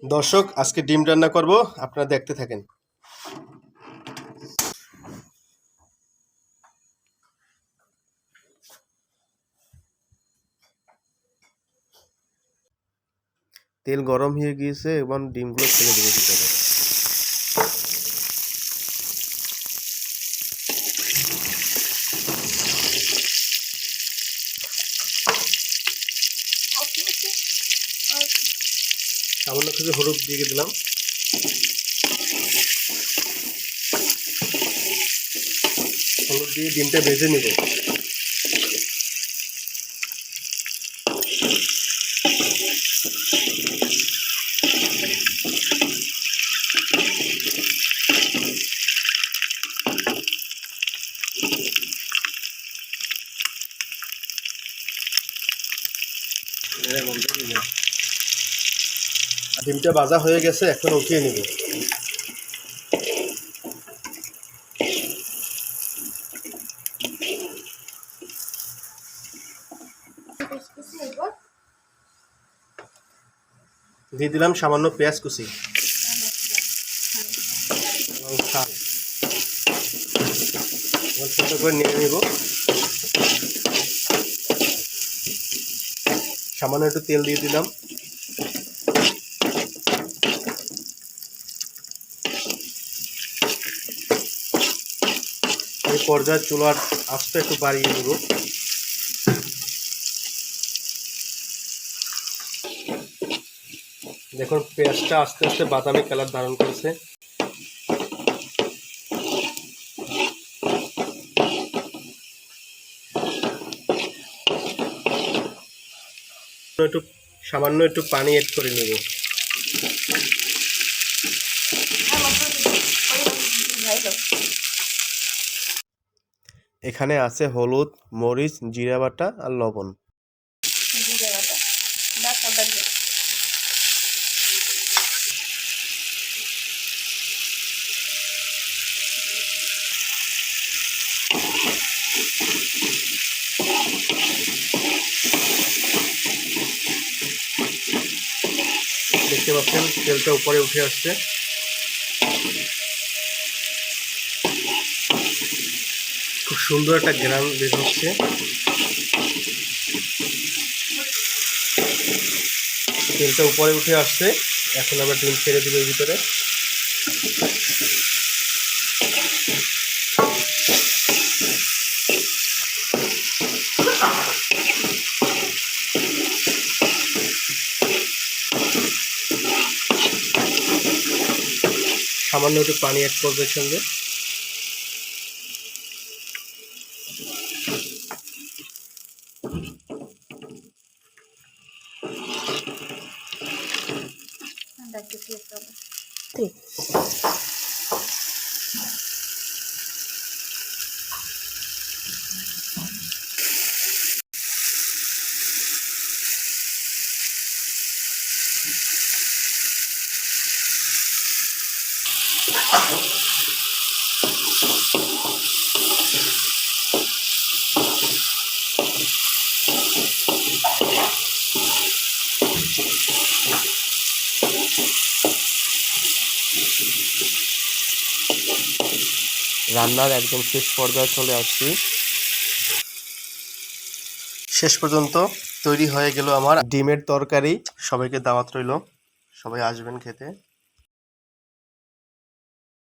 দর্শক, আজকে ডিম রান্না করব, আপনারা দেখতে থাকেন। তেল গরম হয়ে গিয়েছে এবং ডিমগুলো ছেড়ে দেবো ভিতরে। সামান্য কিছু হলুদ দিয়ে দিলাম। হলুদ দিয়ে ডিমটা ভেজে নিব। ডিমটা ভাজা হয়ে গেছে, এখন উঠিয়ে নিব। দিয়ে দিলাম সামান্য পেঁয়াজ কুচি এবং শাল। ছোটো করে নিয়ে নিব। সামান্য একটু তেল দিয়ে দিলাম। এই পর্যায়ে চুলার আঁচটা একটু বাড়িয়ে দেব। দেখুন পেঁয়াজটা আস্তে আস্তে বাদামি কালার ধারণ করেছে। সামান্য একটু পানি এড করে নেব। এখানে আছে হলুদ, মরিচ, জিরা বাটা আর লবণ। দেখতে পাচ্ছেন তেলটা উপরে উঠে আসছে। খুব সুন্দর একটা ঘ্রাণ বের হচ্ছে। তেলটা উপরে উঠে আসছে, এখন আমরা ডিম ছেড়ে দিব এর ভিতরে। সামান্য একটু পানি অ্যাড করবে সঙ্গে। রান্নার একদম শেষ পর্যায়ে চলে আসছি। শেষ পর্যন্ত তৈরি হয়ে গেল আমার ডিমের তরকারি। সবাইকে দাওয়াত রইল, সবাই আসবেন খেতে।